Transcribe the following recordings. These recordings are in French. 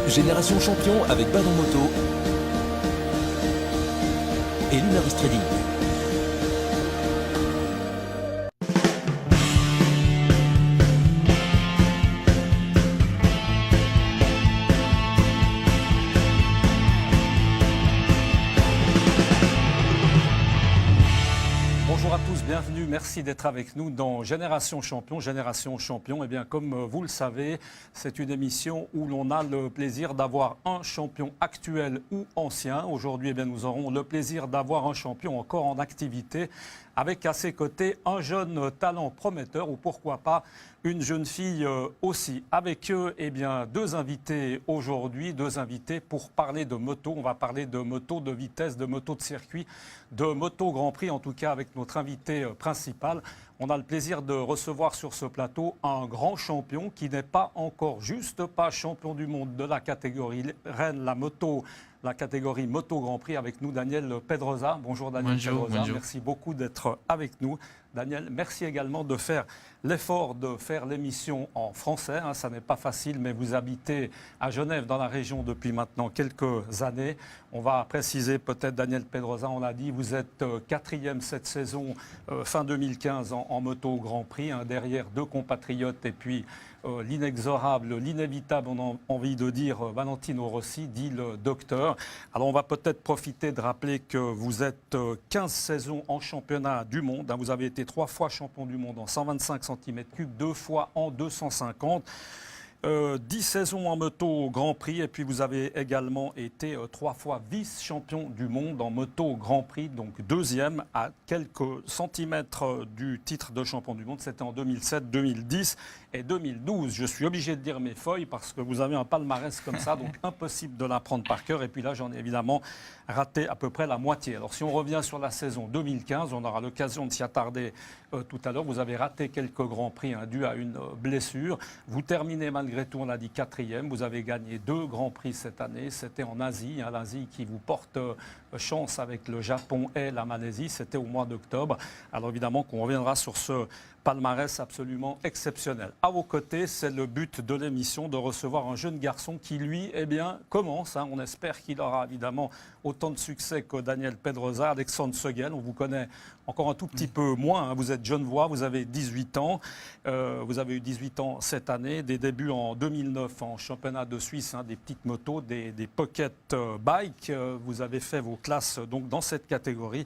Génération Champion avec Badon Moto et Lunaris Trading. Bonjour à tous, bienvenue, merci d'être avec nous dans Génération Champion. Génération Champion, eh bien, comme vous le savez, c'est une émission où l'on a le plaisir d'avoir un champion actuel ou ancien. Aujourd'hui, eh bien, nous aurons le plaisir d'avoir un champion encore en activité avec à ses côtés un jeune talent prometteur ou pourquoi pas une jeune fille aussi. Avec eux, eh bien, deux invités aujourd'hui, deux invités pour parler de moto. On va parler de moto de vitesse, de moto de circuit, de moto Grand Prix, en tout cas avec notre invité principal. On a le plaisir de recevoir sur ce plateau un grand champion qui n'est pas encore juste pas champion du monde de la catégorie reine, la catégorie Moto Grand Prix. Avec nous, Daniel Pedrosa. Bonjour Daniel Pedrosa, bonjour. Merci beaucoup d'être avec nous. Daniel, merci également de faire l'effort de faire l'émission en français. Ça n'est pas facile, mais vous habitez à Genève, dans la région, depuis maintenant quelques années. On va préciser peut-être, Daniel Pedrosa, on l'a dit, vous êtes quatrième cette saison, fin 2015, en Moto Grand Prix, derrière deux compatriotes et puis l'inexorable, l'inévitable, on a envie de dire, Valentino Rossi, dit le docteur. Alors on va peut-être profiter de rappeler que vous êtes 15 saisons en championnat du monde. Vous avez été 3 fois champion du monde en 125 cm3, 2 fois en 250. 10 saisons en moto Grand Prix et puis vous avez également été 3 fois vice-champion du monde en moto Grand Prix, donc deuxième à quelques centimètres du titre de champion du monde. C'était en 2007, 2010 et 2012. Je suis obligé de dire mes feuilles parce que vous avez un palmarès comme ça, donc impossible de l'apprendre par cœur. Et puis là, j'en ai évidemment raté à peu près la moitié. Alors si on revient sur la saison 2015, on aura l'occasion de s'y attarder tout à l'heure. Vous avez raté quelques Grands Prix dû à une blessure. Vous terminez malgré tout, on l'a dit, quatrième. Vous avez gagné 2 Grands Prix cette année. C'était en Asie, l'Asie qui vous porte chance avec le Japon et la Malaisie. C'était au mois d'octobre. Alors évidemment qu'on reviendra sur ce palmarès absolument exceptionnel. À vos côtés, c'est le but de l'émission de recevoir un jeune garçon qui, lui, eh bien, commence. On espère qu'il aura évidemment autant de succès que Daniel Pedrosa, Alexandre Segel. On vous connaît encore un tout petit peu moins. Vous êtes genevois, vous avez 18 ans. Vous avez eu 18 ans cette année. Des débuts en 2009 en championnat de Suisse, des petites motos, des pocket bikes. Vous avez fait vos classes donc, dans cette catégorie.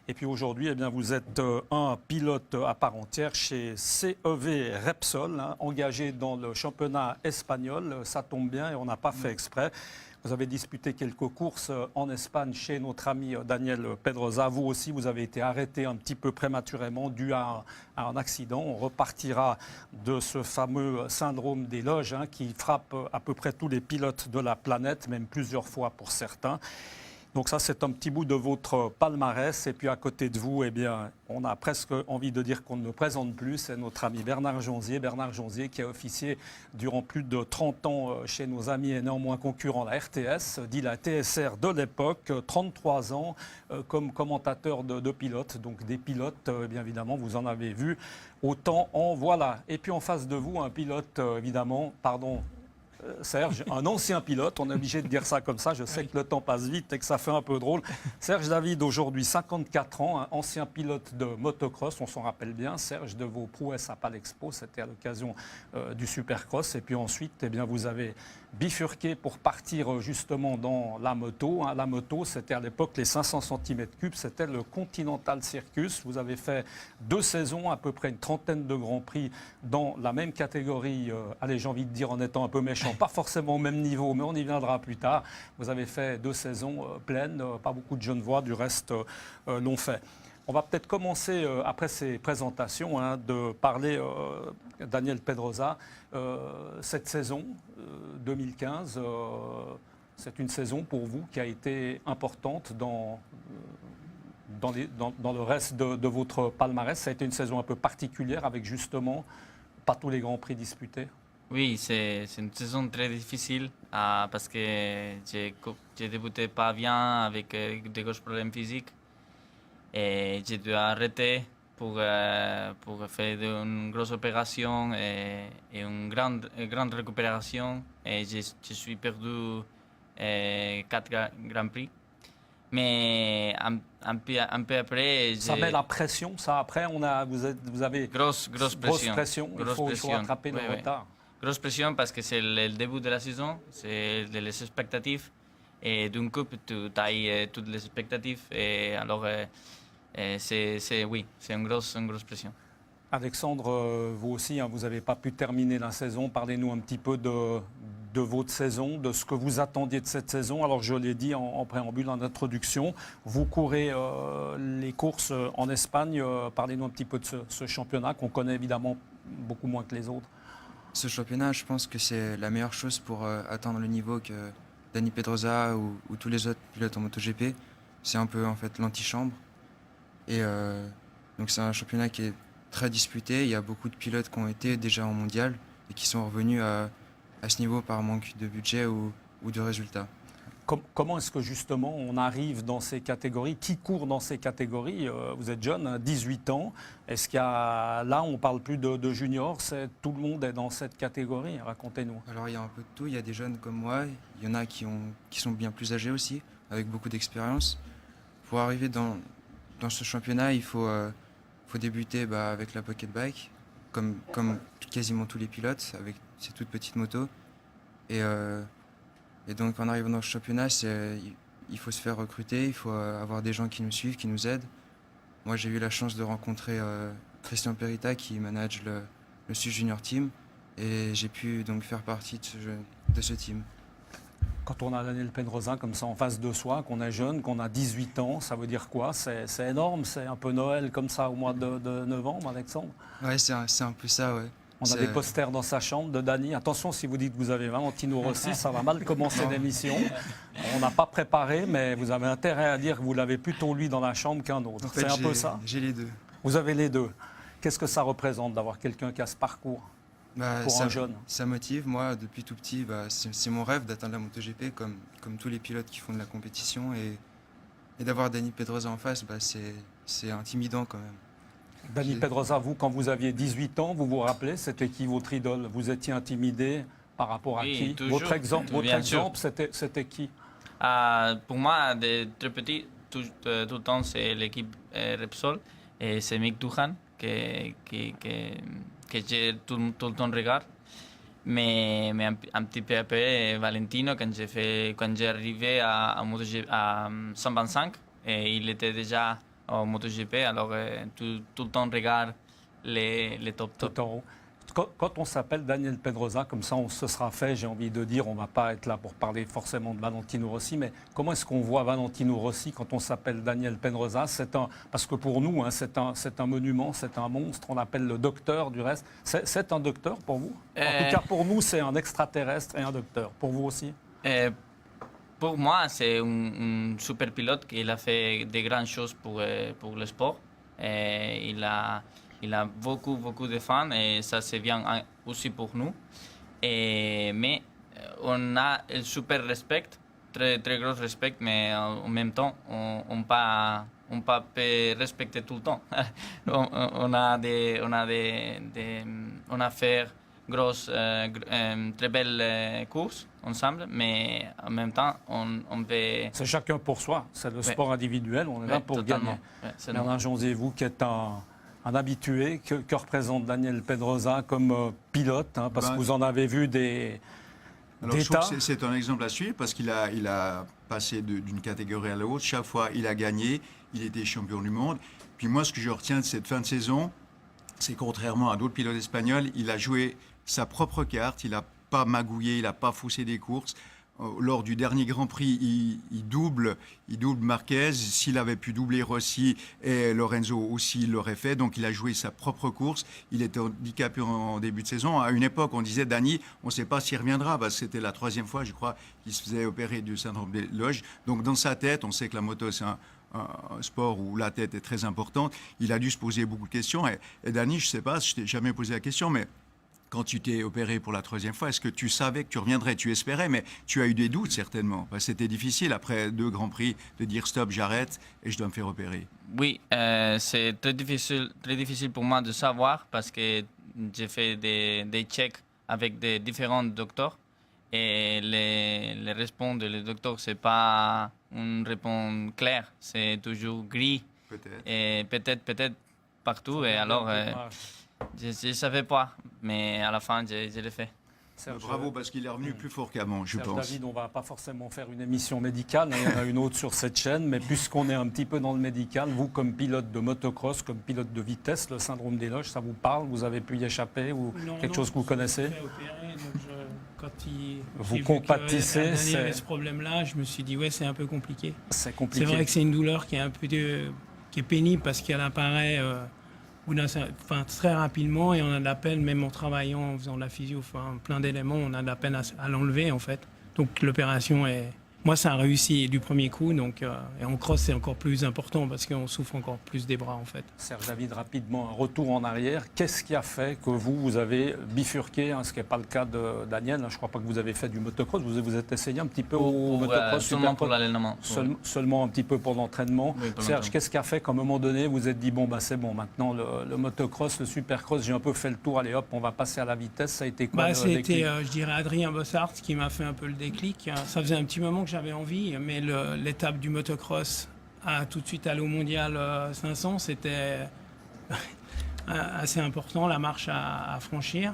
Et puis aujourd'hui, eh bien, vous êtes un pilote à part entière chez CEV Repsol, engagé dans le championnat espagnol. Ça tombe bien et on n'a pas fait exprès. Vous avez disputé quelques courses en Espagne chez notre ami Daniel Pedrosa. Vous aussi, vous avez été arrêté un petit peu prématurément dû à un accident. On repartira de ce fameux syndrome des loges qui frappe à peu près tous les pilotes de la planète, même plusieurs fois pour certains. Donc ça, c'est un petit bout de votre palmarès. Et puis à côté de vous, eh bien, on a presque envie de dire qu'on ne le présente plus. C'est notre ami Bernard Jonzier. Bernard Jonzier qui a officié durant plus de 30 ans chez nos amis et néanmoins concurrents, la RTS, dit la TSR de l'époque, 33 ans comme commentateur de pilotes. Donc des pilotes, bien évidemment, vous en avez vu autant en voilà. Et puis en face de vous, un pilote, évidemment, pardon, Serge, un ancien pilote, on est obligé de dire ça comme ça, je sais que le temps passe vite et que ça fait un peu drôle. Serge David, aujourd'hui 54 ans, ancien pilote de motocross, on s'en rappelle bien. Serge, de vos prouesses à Palexpo, c'était à l'occasion du Supercross. Et puis ensuite, eh bien, vous avez bifurqué pour partir justement dans la moto. La moto, c'était à l'époque les 500 cm3, c'était le Continental Circus. Vous avez fait 2 saisons, à peu près une trentaine de Grands Prix dans la même catégorie. Allez, j'ai envie de dire en étant un peu méchant, pas forcément au même niveau, mais on y viendra plus tard. Vous avez fait 2 saisons pleines, pas beaucoup de Genevois, du reste l'ont fait. On va peut-être commencer, après ces présentations, de parler, Daniel Pedrosa, cette saison 2015, c'est une saison pour vous qui a été importante dans le reste de votre palmarès. Ça a été une saison un peu particulière avec justement pas tous les Grands Prix disputés. Oui, c'est une saison très difficile parce que j'ai débuté pas bien avec de gros problèmes physiques et j'ai dû arrêter pour faire une grosse opération et une grande récupération. Et je suis perdu 4 Grands Prix. Mais un peu après... Ça met la pression, ça. Après, vous avez grosse pression. Il faut rattraper le retard. Grosse pression parce que c'est le début de la saison, c'est les expectatives. Et d'une coupe, tu tailles toutes les expectatives. Et alors, c'est une grosse pression. Alexandre, vous aussi, hein, vous n'avez pas pu terminer la saison. Parlez-nous un petit peu de votre saison, de ce que vous attendiez de cette saison. Alors, je l'ai dit en préambule, en introduction, vous courez les courses en Espagne. Parlez-nous un petit peu de ce championnat qu'on connaît évidemment beaucoup moins que les autres. Ce championnat, je pense que c'est la meilleure chose pour atteindre le niveau que Dani Pedrosa ou tous les autres pilotes en MotoGP. C'est un peu en fait l'antichambre. Et donc c'est un championnat qui est très disputé. Il y a beaucoup de pilotes qui ont été déjà en mondial et qui sont revenus à ce niveau par manque de budget ou de résultats. Comment est-ce que justement on arrive dans ces catégories? Qui court dans ces catégories? Vous êtes jeune, hein, 18 ans. Est-ce qu'il y a... Là, on ne parle plus de juniors, tout le monde est dans cette catégorie. Racontez-nous. Alors il y a un peu de tout. Il y a des jeunes comme moi. Il y en a qui sont bien plus âgés aussi, avec beaucoup d'expérience. Pour arriver dans ce championnat, il faut débuter avec la pocket bike, comme quasiment tous les pilotes, avec ces toutes petites motos. Et donc en arrivant dans ce championnat, il faut se faire recruter, il faut avoir des gens qui nous suivent, qui nous aident. Moi j'ai eu la chance de rencontrer Christian Perita qui manage le Sud Junior Team et j'ai pu donc faire partie de ce team. Quand on a Daniel Pedrosa comme ça en face de soi, qu'on est jeune, qu'on a 18 ans, ça veut dire quoi? C'est énorme, c'est un peu Noël comme ça au mois de novembre, Alexandre? Ouais, c'est un peu ça, ouais. On a des posters dans sa chambre de Dani. Attention, si vous dites que vous avez Valentino Rossi, ça va mal commencer l'émission. On n'a pas préparé, mais vous avez intérêt à dire que vous l'avez plutôt lui dans la chambre qu'un autre. En fait, c'est un peu ça? J'ai les deux. Vous avez les deux. Qu'est-ce que ça représente d'avoir quelqu'un qui a ce parcours pour un jeune? Ça motive. Moi, depuis tout petit, c'est mon rêve d'atteindre la MotoGP comme tous les pilotes qui font de la compétition. Et d'avoir Dani Pedrosa en face, c'est intimidant quand même. Dani Pedrosa, vous, quand vous aviez 18 ans, vous vous rappelez, c'était qui votre idole? Vous étiez intimidé par rapport à qui? Toujours, votre exemple, c'était qui? Pour moi, de très petit, tout le temps, c'est l'équipe Repsol. Et c'est Mick Doohan que j'ai tout le temps regarde. Mais un petit peu après, Valentino, quand j'ai arrivé à 125, et il était déjà au MotoGP, alors tout le temps regarde les top. Tout en haut. Quand on s'appelle Daniel Pedrosa, comme ça on se sera fait, j'ai envie de dire, on ne va pas être là pour parler forcément de Valentino Rossi, mais comment est-ce qu'on voit Valentino Rossi quand on s'appelle Daniel Pedrosa? Parce que pour nous, hein, c'est un monument, c'est un monstre, on l'appelle le docteur du reste. C'est un docteur pour vous? En tout cas pour nous, c'est un extraterrestre et un docteur. Pour vous aussi? Pour moi, c'est un super pilote qui a fait de grandes choses pour le sport. Il a beaucoup de fans et ça c'est bien aussi pour nous. Mais on a un super respect, très gros respect, mais en même temps, on peut respecter tout le temps. on a fait très belles courses ensemble, mais en même temps, on peut... C'est chacun pour soi, c'est le sport individuel, on est là pour gagner. Bernard Jonzier, vous qui êtes un habitué, que représente Daniel Pedrosa comme pilote, hein, parce que vous en avez vu des tas. C'est un exemple à suivre parce qu'il a passé d'une catégorie à l'autre. Chaque fois, il a gagné, il était champion du monde. Puis moi, ce que je retiens de cette fin de saison, c'est contrairement à d'autres pilotes espagnols, il a joué sa propre carte, il n'a pas magouillé, il n'a pas faussé des courses. Lors du dernier Grand Prix, il double Marquez. S'il avait pu doubler Rossi et Lorenzo aussi, il l'aurait fait. Donc il a joué sa propre course. Il était handicapé en début de saison. À une époque, on disait Dani, on ne sait pas s'il reviendra, parce que c'était la 3e fois, je crois, qu'il se faisait opérer du syndrome des loges. Donc dans sa tête, on sait que la moto, c'est un sport où la tête est très importante. Il a dû se poser beaucoup de questions. Et Dani, je ne sais pas, je ne t'ai jamais posé la question, mais quand tu t'es opéré pour la 3e fois, est-ce que tu savais que tu reviendrais? Tu espérais, mais tu as eu des doutes certainement. C'était difficile après 2 Grands Prix de dire stop, j'arrête et je dois me faire opérer. Oui, c'est très difficile pour moi de savoir parce que j'ai fait des checks avec des différents docteurs et les réponses des docteurs, ce n'est pas une réponse claire, c'est toujours gris. Peut-être. Et peut-être partout. Et alors, je ne savais pas, mais à la fin, je l'ai fait. Serge, Bravo, parce qu'il est revenu plus fort qu'avant, je Serge pense. David, on ne va pas forcément faire une émission médicale, il y en a une autre sur cette chaîne, mais puisqu'on est un petit peu dans le médical, vous comme pilote de motocross, comme pilote de vitesse, le syndrome des loges, ça vous parle? Vous avez pu y échapper ou quelque chose que vous connaissez? Quand Vous j'ai compatissez, vu que Daniel avait ce problème-là, je me suis dit ouais, c'est un peu compliqué. C'est compliqué. C'est vrai que c'est une douleur qui est un peu qui est pénible parce qu'elle apparaît très rapidement et on a de la peine, même en travaillant, en faisant de la physio, plein d'éléments, on a de la peine à l'enlever en fait. Donc l'opération moi, ça a réussi du premier coup, donc, et en cross, c'est encore plus important parce qu'on souffre encore plus des bras, en fait. Serge David, rapidement, un retour en arrière. Qu'est-ce qui a fait que vous avez bifurqué, ce qui n'est pas le cas de Daniel? Je ne crois pas que vous avez fait du motocross. Vous êtes essayé un petit peu au motocross? Seulement pour l'entraînement. Seulement un petit peu pour l'entraînement. Oui, pour Serge, qu'est-ce qui a fait qu'à un moment donné, vous vous êtes dit, bon, c'est bon, maintenant, le motocross, le supercross, j'ai un peu fait le tour, allez hop, on va passer à la vitesse. Ça a été quoi? C'était, je dirais, Adrien Bossart qui m'a fait un peu le déclic. Ça faisait un petit moment que j'avais envie, mais l'étape du motocross à tout de suite aller au mondial 500, c'était assez important, la marche à franchir.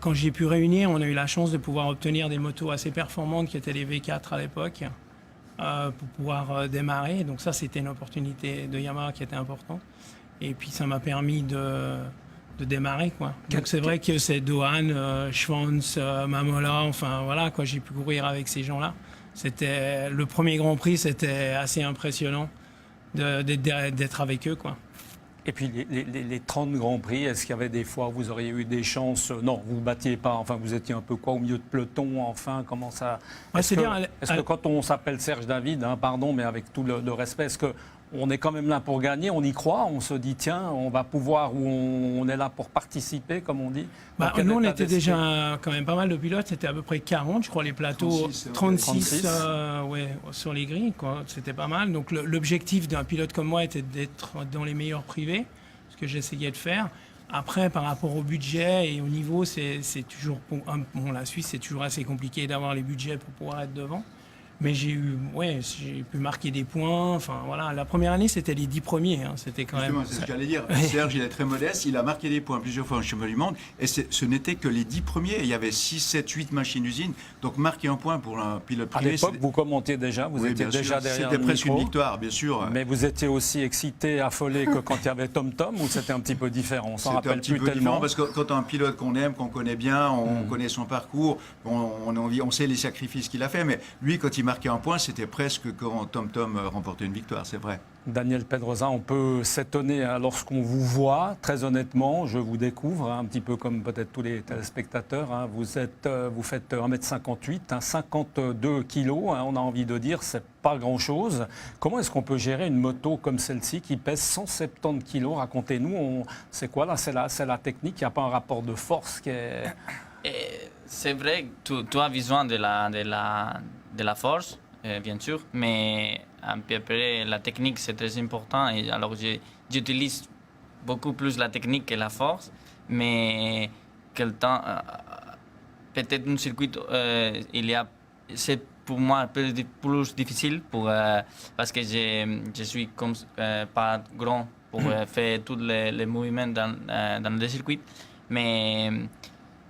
Quand j'ai pu réunir, on a eu la chance de pouvoir obtenir des motos assez performantes qui étaient les V4 à l'époque pour pouvoir démarrer. Donc ça, c'était une opportunité de Yamaha qui était importante. Et puis ça m'a permis de démarrer, quoi. Donc c'est vrai que c'est Dohan, Schwanz, Mamola, enfin voilà, quoi, j'ai pu courir avec ces gens-là. C'était le premier Grand Prix, c'était assez impressionnant d'être avec eux, quoi. Et puis les 30 Grands Prix, est-ce qu'il y avait des fois où vous auriez eu des chances? Non, vous ne battiez pas, enfin vous étiez un peu quoi, au milieu de peloton, enfin, comment ça... Est-ce que quand on s'appelle Serge David, pardon, mais avec tout le respect, est-ce qu'on est quand même là pour gagner, on y croit, on se dit tiens, on va pouvoir, ou on est là pour participer, comme on dit? Nous, on était déjà quand même pas mal de pilotes, c'était à peu près 40, je crois, les plateaux, 36 sur les grilles, quoi. C'était pas mal. Donc l'objectif d'un pilote comme moi était d'être dans les meilleurs privés, ce que j'essayais de faire. Après, par rapport au budget et au niveau, c'est toujours, la Suisse, c'est toujours assez compliqué d'avoir les budgets pour pouvoir être devant. Mais j'ai pu marquer des points. Enfin, voilà. La première année, c'était les 10 premiers. C'était quand Justement, même... c'est ce que j'allais dire. Serge, il est très modeste. Il a marqué des points plusieurs fois en championnat du monde. Et ce n'était que les 10 premiers. Il y avait 6, 7, 8 machines d'usine. Donc, marquer un point pour un pilote privé... À l'époque, vous commentiez déjà, vous étiez déjà derrière le micro. C'était presque une victoire, bien sûr. Mais vous étiez aussi excité, affolé que quand il y avait Tom Tom, ou c'était un petit peu différent? On s'en rappelle plus tellement. Parce que quand un pilote qu'on aime, qu'on connaît bien, on connaît son parcours, on sait les sacrifices qu'il a fait. Mais lui, quand il marquait un point, c'était presque quand Tom Tom remportait une victoire, c'est vrai. Daniel Pedrosa, on peut s'étonner lorsqu'on vous voit, très honnêtement, je vous découvre, un petit peu comme peut-être tous les téléspectateurs, vous faites 1m58, 52 kilos, on a envie de dire, c'est pas grand-chose. Comment est-ce qu'on peut gérer une moto comme celle-ci qui pèse 170 kilos? Racontez-nous, c'est quoi là? C'est la technique, il n'y a pas un rapport de force qui est... C'est vrai que tu as besoin de la force, bien sûr, mais un peu après, la technique, c'est très important. Et alors, j'utilise beaucoup plus la technique que la force, mais quel temps, peut-être un circuit, c'est pour moi un peu plus difficile parce que je suis pas grand pour faire tous les mouvements dans le circuit, mais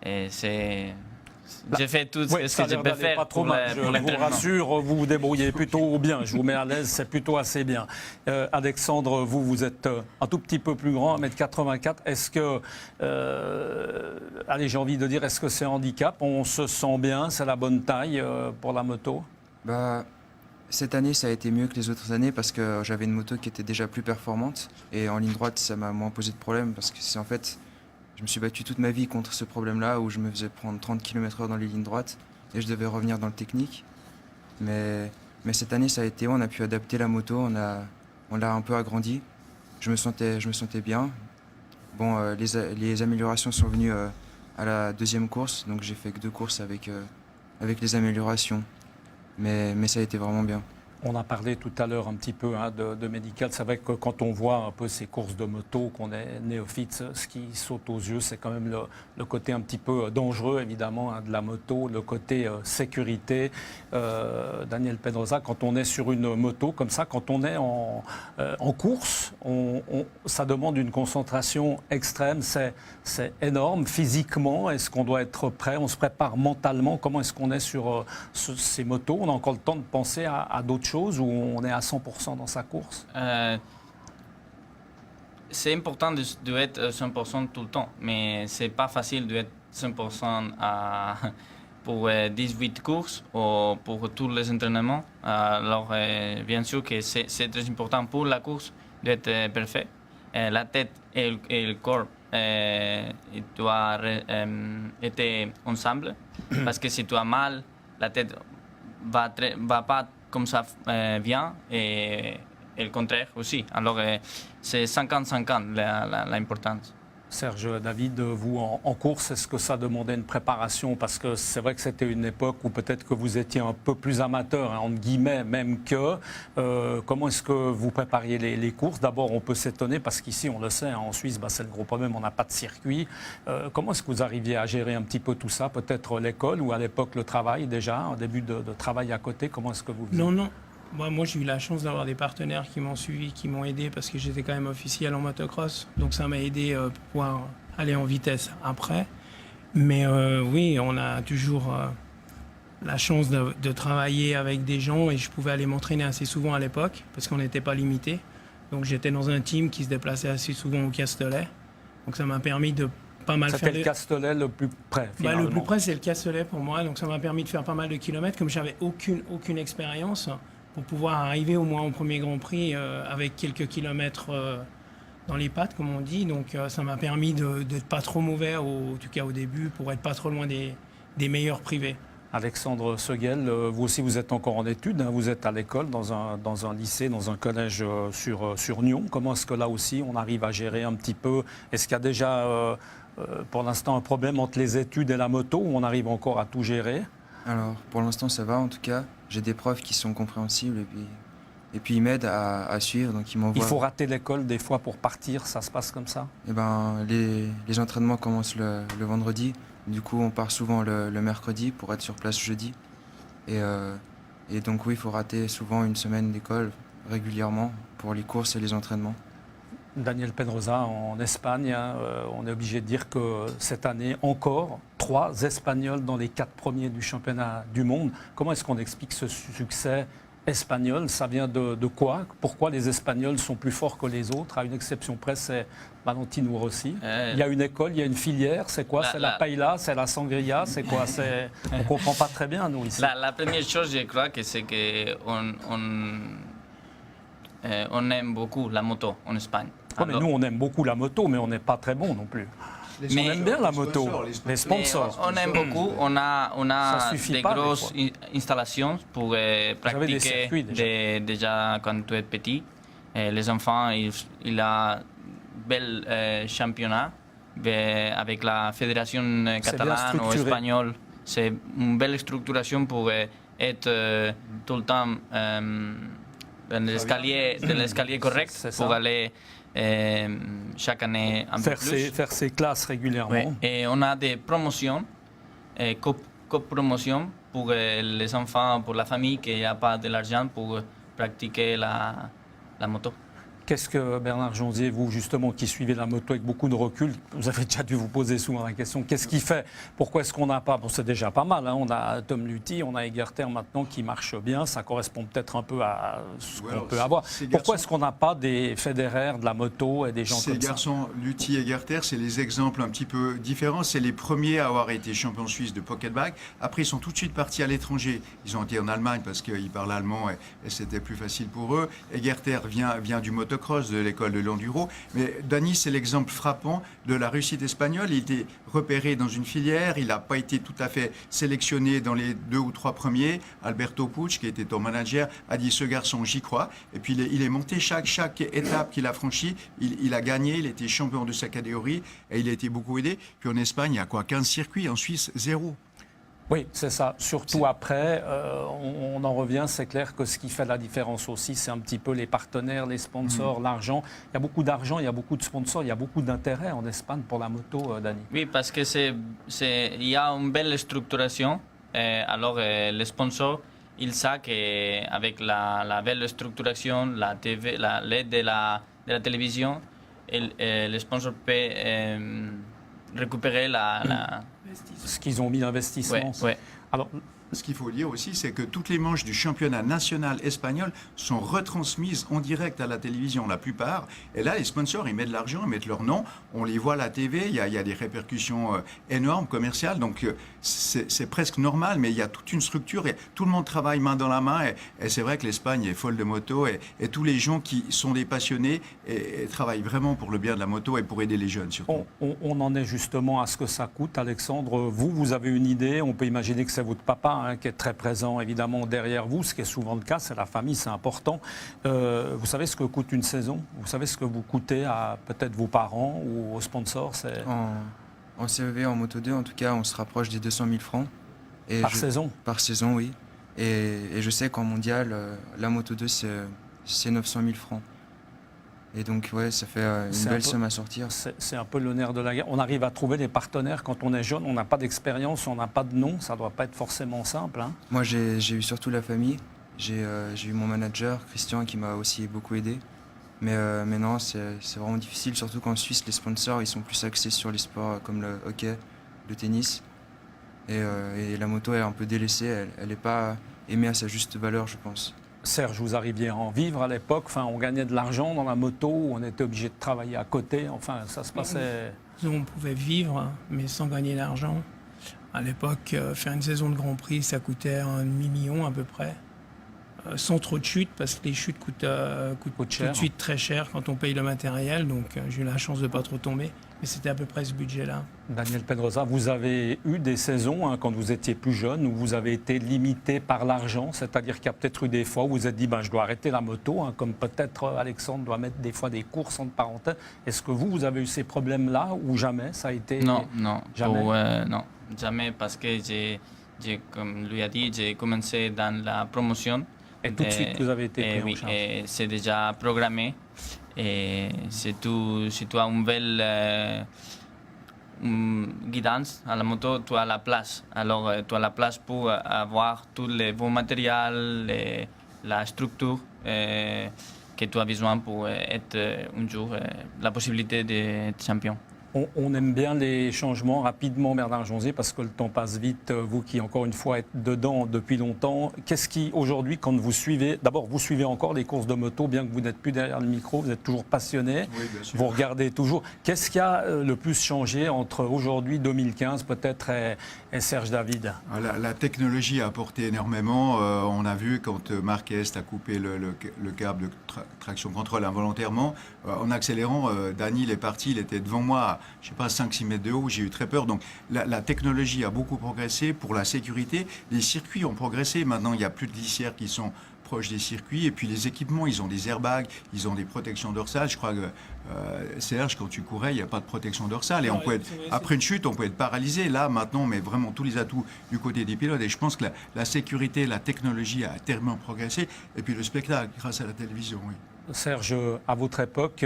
j'ai fait tout ce que je peux faire pas trop mal. Je vous rassure, vous vous débrouillez plutôt bien. Je vous mets à l'aise, c'est plutôt assez bien. Alexandre, vous êtes un tout petit peu plus grand, 1m84. Est-ce que, allez, j'ai envie de dire, est-ce que c'est un handicap? On se sent bien, c'est la bonne taille pour la moto? Cette année, ça a été mieux que les autres années parce que j'avais une moto qui était déjà plus performante. Et en ligne droite, ça m'a moins posé de problème parce que c'est en fait... Je me suis battu toute ma vie contre ce problème-là où je me faisais prendre 30 km/h dans les lignes droites et je devais revenir dans le technique. Mais cette année, ça a été, on a pu adapter la moto, on l'a un peu agrandi. Je me sentais bien. Bon, les améliorations sont venues à la deuxième course, donc j'ai fait que 2 courses avec les améliorations. Mais ça a été vraiment bien. On a parlé tout à l'heure un petit peu de médical. C'est vrai que quand on voit un peu ces courses de moto, qu'on est néophyte, ce qui saute aux yeux, c'est quand même le côté un petit peu dangereux, évidemment, de la moto, le côté sécurité. Daniel Pedrosa, quand on est sur une moto comme ça, quand on est en course, ça demande une concentration extrême. C'est énorme. Physiquement, est-ce qu'on doit être prêt? On se prépare mentalement? Comment est-ce qu'on est sur ces motos? On a encore le temps de penser à d'autres choses où on est à 100% dans sa course? C'est important d'être 100% tout le temps, mais c'est pas facile d'être 100% pour 18 courses ou pour tous les entraînements. Alors, bien sûr que c'est très important pour la course d'être parfait. La tête et le corps doivent être ensemble, parce que si tu as mal, la tête va pas comme ça vient, et le contraire aussi. Alors, c'est 50-50 l'importance. Serge, David, vous en course, est-ce que ça demandait une préparation? Parce que c'est vrai que c'était une époque où peut-être que vous étiez un peu plus amateur, entre guillemets, même que. Comment est-ce que vous prépariez les courses? D'abord, on peut s'étonner parce qu'ici, on le sait, en Suisse, c'est le gros problème, on n'a pas de circuit. Comment est-ce que vous arriviez à gérer un petit peu tout ça? Peut-être l'école ou à l'époque le travail déjà, un début de travail à côté? Comment est-ce que vous faisiez? Non. Moi, j'ai eu la chance d'avoir des partenaires qui m'ont suivi, qui m'ont aidé parce que j'étais quand même officiel en motocross. Donc ça m'a aidé pour pouvoir aller en vitesse après. Mais oui, on a toujours la chance de travailler avec des gens et je pouvais aller m'entraîner assez souvent à l'époque parce qu'on n'était pas limité. Donc j'étais dans un team qui se déplaçait assez souvent au Castellet. Donc ça m'a permis de pas mal faire. C'était le Castellet le plus près, finalement. Le plus près, c'est le Castellet pour moi. Donc ça m'a permis de faire pas mal de kilomètres. Comme j'avais aucune expérience, pour pouvoir arriver au moins au premier Grand Prix avec quelques kilomètres dans les pattes, comme on dit. Donc ça m'a permis d'être pas trop mauvais, en tout cas au début, pour être pas trop loin des meilleurs privés. Alexandre Seguel, vous aussi vous êtes encore en études, vous êtes à l'école, dans un lycée, dans un collège sur Nyon. Comment est-ce que là aussi on arrive à gérer un petit peu? Est-ce qu'il y a déjà pour l'instant un problème entre les études et la moto où on arrive encore à tout gérer? Alors, pour l'instant, ça va en tout cas. J'ai des profs qui sont compréhensibles et puis ils m'aident à suivre. Donc ils m'envoient. Il faut rater l'école des fois pour partir, ça se passe comme ça? Eh ben, les entraînements commencent le vendredi. Du coup, on part souvent le mercredi pour être sur place jeudi. Et donc oui, il faut rater souvent une semaine d'école régulièrement pour les courses et les entraînements. Daniel Pedrosa, en Espagne, on est obligé de dire que cette année encore, 3 Espagnols dans les 4 premiers du championnat du monde. Comment est-ce qu'on explique ce succès espagnol? Ça vient de quoi? Pourquoi les Espagnols sont plus forts que les autres? À une exception près, c'est Valentino Rossi. Il y a une école, il y a une filière. C'est quoi? C'est la paella, c'est la sangria, c'est quoi? On ne comprend pas très bien, nous, ici. La première chose, je crois, c'est qu'on aime beaucoup la moto en Espagne. Ouais, mais nous, on aime beaucoup la moto, mais on n'est pas très bon non plus. On aime bien la moto, les sponsors. On aime beaucoup, on a des grosses installations pour pratiquer déjà quand tu es petit. Les enfants, il a bel championnat avec la fédération catalane ou espagnole. C'est une belle structuration pour être tout le temps dans l'escalier correct pour aller chaque année un peu plus. Faire ses classes régulièrement. Ouais. Et on a des promotions, co-promotions pour les enfants, pour la famille qui n'a pas de l'argent pour pratiquer la moto. Qu'est-ce que Bernard Jonzier, vous justement qui suivez la moto avec beaucoup de recul, vous avez déjà dû vous poser souvent la question, qu'est-ce qui fait? Pourquoi est-ce qu'on n'a pas? Bon, c'est déjà pas mal, on a Tom Luthi, on a Egerter maintenant qui marche bien, ça correspond peut-être un peu à ce qu'on peut avoir. Pourquoi est-ce qu'on n'a pas des Federer de la moto et des gens comme ça? Ces garçons, Luthi et Egerter, c'est les exemples un petit peu différents. C'est les premiers à avoir été champions suisses de pocket bike. Après, ils sont tout de suite partis à l'étranger. Ils ont été en Allemagne parce qu'ils parlent allemand et c'était plus facile pour eux. Egerter vient du moto motocross de l'école de l'enduro. Mais Dani, c'est l'exemple frappant de la réussite espagnole. Il était repéré dans une filière, il n'a pas été tout à fait sélectionné dans les 2 ou 3 premiers. Alberto Puig, qui était ton manager, a dit ce garçon, j'y crois. Et puis il est monté chaque étape qu'il a franchie, il a gagné, il était champion de sa catégorie et il a été beaucoup aidé. Puis en Espagne, il y a quoi, 15 circuits, en Suisse, 0. Oui, c'est ça. Surtout après, on en revient, c'est clair que ce qui fait la différence aussi, c'est un petit peu les partenaires, les sponsors, l'argent. Il y a beaucoup d'argent, il y a beaucoup de sponsors, il y a beaucoup d'intérêt en Espagne pour la moto, Dani. Oui, parce que il y a une belle structuration. Alors, les sponsors, ils savent qu'avec la belle structuration, la TV, l'aide de la télévision, les sponsors peuvent récupérer ce qu'ils ont mis d'investissement. Ouais. Alors, Ce qu'il faut dire aussi, c'est que toutes les manches du championnat national espagnol sont retransmises en direct à la télévision, la plupart. Et là, les sponsors, ils mettent de l'argent, ils mettent leur nom. On les voit à la TV, il y a des répercussions énormes, commerciales. Donc, c'est presque normal, mais il y a toute une structure et tout le monde travaille main dans la main. Et c'est vrai que l'Espagne est folle de moto. Et tous les gens qui sont des passionnés et travaillent vraiment pour le bien de la moto et pour aider les jeunes, surtout. On en est justement à ce que ça coûte, Alexandre. Vous avez une idée. On peut imaginer que c'est votre papa qui est très présent évidemment derrière vous, ce qui est souvent le cas, c'est la famille, c'est important. Vous savez ce que coûte une saison? Vous savez ce que vous coûtez à peut-être vos parents ou aux sponsors? En CEV, en Moto 2, en tout cas, on se rapproche des 200 000 francs. Et Par saison? Par saison, oui. Et je sais qu'en mondial, la Moto 2, c'est 900 000 francs. Et donc, ouais, ça fait une belle somme à sortir. C'est un peu le nerf de la guerre. On arrive à trouver des partenaires quand on est jeune, on n'a pas d'expérience, on n'a pas de nom, ça ne doit pas être forcément simple. Hein. Moi, j'ai eu surtout la famille. J'ai eu mon manager, Christian, qui m'a aussi beaucoup aidé. Mais non, c'est vraiment difficile, surtout qu'en Suisse, les sponsors, ils sont plus axés sur les sports comme le hockey, le tennis. Et la moto est un peu délaissée, elle n'est pas aimée à sa juste valeur, je pense. Serge, vous arriviez à en vivre à l'époque, enfin, on gagnait de l'argent dans la moto, on était obligé de travailler à côté, enfin ça se passait... On pouvait vivre, mais sans gagner d'argent. À l'époque, faire une saison de Grand Prix, ça coûtait 1,5 million à peu près. Sans trop de chutes, parce que les chutes coûtent tout de suite très cher quand on paye le matériel, donc j'ai eu la chance de ne pas trop tomber. Mais c'était à peu près ce budget-là. Daniel Pedrosa, vous avez eu des saisons, quand vous étiez plus jeune, où vous avez été limité par l'argent, c'est-à-dire qu'il y a peut-être eu des fois où vous vous êtes dit je dois arrêter la moto, comme peut-être Alexandre doit mettre des fois des courses entre parenthèses. Est-ce que vous avez eu ces problèmes-là ou jamais? Ça a été... Non, jamais. Non, jamais, parce que comme lui a dit, j'ai commencé dans la promotion. Et tout de suite, vous avez été pris en charge. Et c'est déjà programmé. Et si tu as une belle guidance à la moto, tu as la place. Alors, tu as la place pour avoir tous les bons matériels, la structure que tu as besoin pour être un jour la possibilité d'être champion. On aime bien les changements rapidement, Bernard Jonzier, parce que le temps passe vite. Vous qui, encore une fois, êtes dedans depuis longtemps, qu'est-ce qui, aujourd'hui, quand vous suivez... D'abord, vous suivez encore les courses de moto, bien que vous n'êtes plus derrière le micro, vous êtes toujours passionné, oui, bien sûr. Vous regardez toujours. Qu'est-ce qui a le plus changé entre aujourd'hui, 2015, peut-être, et Serge David? La technologie a apporté énormément. On a vu quand Marquez a coupé le câble de traction-contrôle involontairement, en accélérant, Daniel est parti, il était devant moi, je ne sais pas, 5-6 mètres de haut, j'ai eu très peur. Donc la technologie a beaucoup progressé pour la sécurité. Les circuits ont progressé. Maintenant, il n'y a plus de glissières qui sont proches des circuits. Et puis les équipements, ils ont des airbags, ils ont des protections dorsales. Je crois que, Serge, quand tu courais, il n'y a pas de protection dorsale. Et on peut être, après une chute, on peut être paralysé. Là, maintenant, on met vraiment tous les atouts du côté des pilotes. Et je pense que la sécurité, la technologie a tellement progressé. Et puis le spectacle, grâce à la télévision, oui. Serge, à votre époque,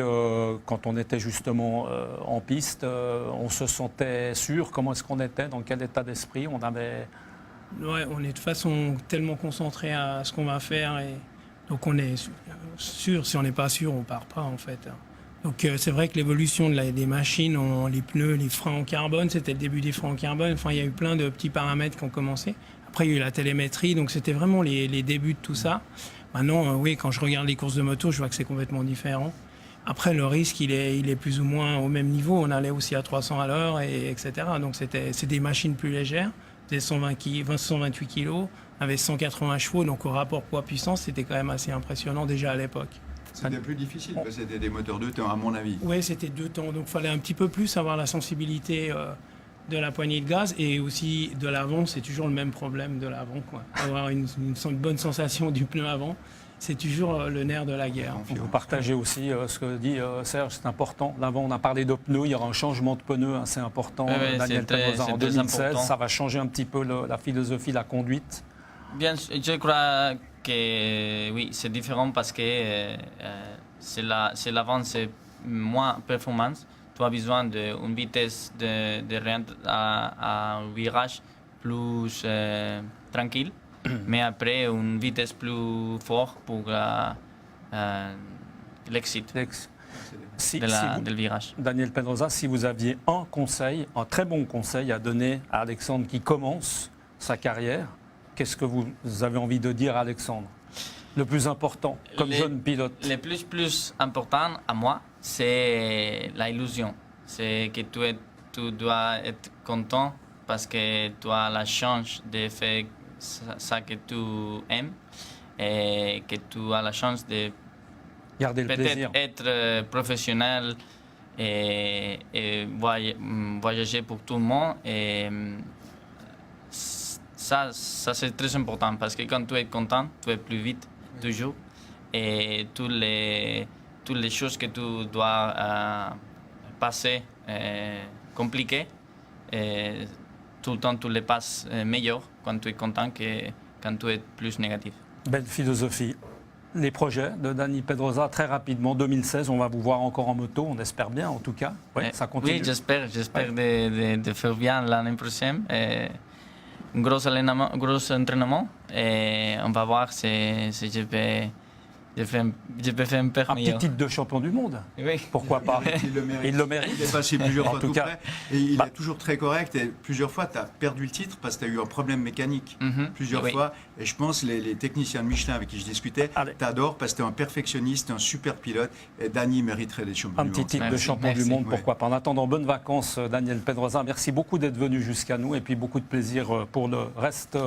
quand on était justement en piste, on se sentait sûr? Comment est-ce qu'on était? Dans quel état d'esprit on avait... Ouais, on est de toute façon tellement concentré à ce qu'on va faire. Donc on est sûr, si on n'est pas sûr, on ne part pas en fait. Donc c'est vrai que l'évolution des machines, les pneus, les freins en carbone, c'était le début des freins en carbone. Enfin, il y a eu plein de petits paramètres qui ont commencé. Après, il y a eu la télémétrie, donc c'était vraiment les débuts de tout ça. Maintenant, oui, quand je regarde les courses de moto, je vois que c'est complètement différent. Après, le risque, il est plus ou moins au même niveau. On allait aussi à 300 à l'heure, etc. Donc, c'est des machines plus légères. C'était 128 kilos, avec 180 chevaux. Donc, au rapport poids-puissance, c'était quand même assez impressionnant déjà à l'époque. C'était plus difficile parce que c'était des moteurs 2 temps, à mon avis. Oui, c'était 2 temps, donc il fallait un petit peu plus avoir la sensibilité de la poignée de gaz et aussi de l'avant. C'est toujours le même problème de l'avant, quoi. Avoir une bonne sensation du pneu avant, c'est toujours le nerf de la guerre. Vous partagez aussi ce que dit Serge, c'est important. L'avant, on a parlé de pneus, il y aura un changement de pneus assez important. Oui, Daniel Pedrosa en très 2016, important. ça va changer un petit peu la philosophie, la conduite. Bien, je crois que oui, c'est différent parce que c'est l'avant, c'est moins performance. Tu as besoin d'une vitesse de rentrer à un virage plus tranquille, mais après une vitesse plus forte pour l'exit du virage. Daniel Pedrosa, si vous aviez un conseil, un très bon conseil à donner à Alexandre qui commence sa carrière, qu'est-ce que vous avez envie de dire à Alexandre? Le plus important, comme jeune pilote. Le plus important à moi, c'est l'illusion. C'est que tu dois être content parce que tu as la chance de faire ça que tu aimes et que tu as la chance de garder le plaisir. Peut-être être professionnel et voyager pour tout le monde. Et ça c'est très important parce que quand tu es content, tu es plus vite toujours. Et toutes les choses que tu dois passer compliquées, tout le temps tu les passes meilleur quand tu es content que quand tu es plus négatif. Belle philosophie. Les projets de Dani Pedrosa, très rapidement, 2016, on va vous voir encore en moto, on espère bien en tout cas. Ouais, ça continue. Oui, j'espère de faire bien l'année prochaine. Un gros entraînement et on va voir si je peux faire un peu un meilleur. petit titre de champion du monde. Oui. Pourquoi pas? Il le mérite. Il est passé plusieurs fois tout cas, près et il est toujours très correct. Et plusieurs fois, tu as perdu le titre parce que tu as eu un problème mécanique. Plusieurs fois. Et je pense que les techniciens de Michelin avec qui je discutais t'adorent parce que tu es un perfectionniste, un super pilote. Et Dani mériterait d'être champion du monde. Un petit titre de champion du monde, pourquoi pas. En attendant, bonnes vacances, Daniel Pedrosa. Merci beaucoup d'être venu jusqu'à nous et puis beaucoup de plaisir pour le reste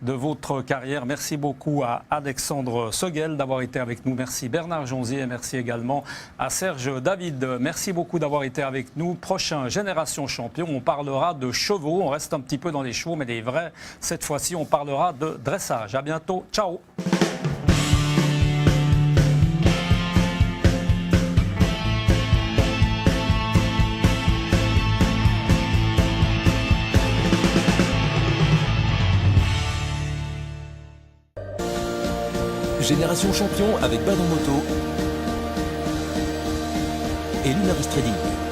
de votre carrière. Merci beaucoup à Alexandre Seguel d'avoir été avec nous. Merci Bernard Jonzier et merci également à Serge David. Merci beaucoup d'avoir été avec nous. Prochain Génération Champion, on parlera de chevaux. On reste un petit peu dans les chevaux, mais des vrais. Cette fois-ci, on parlera de dressage. À bientôt. Ciao. Génération Champion avec Badon Moto et Lunaris Trading.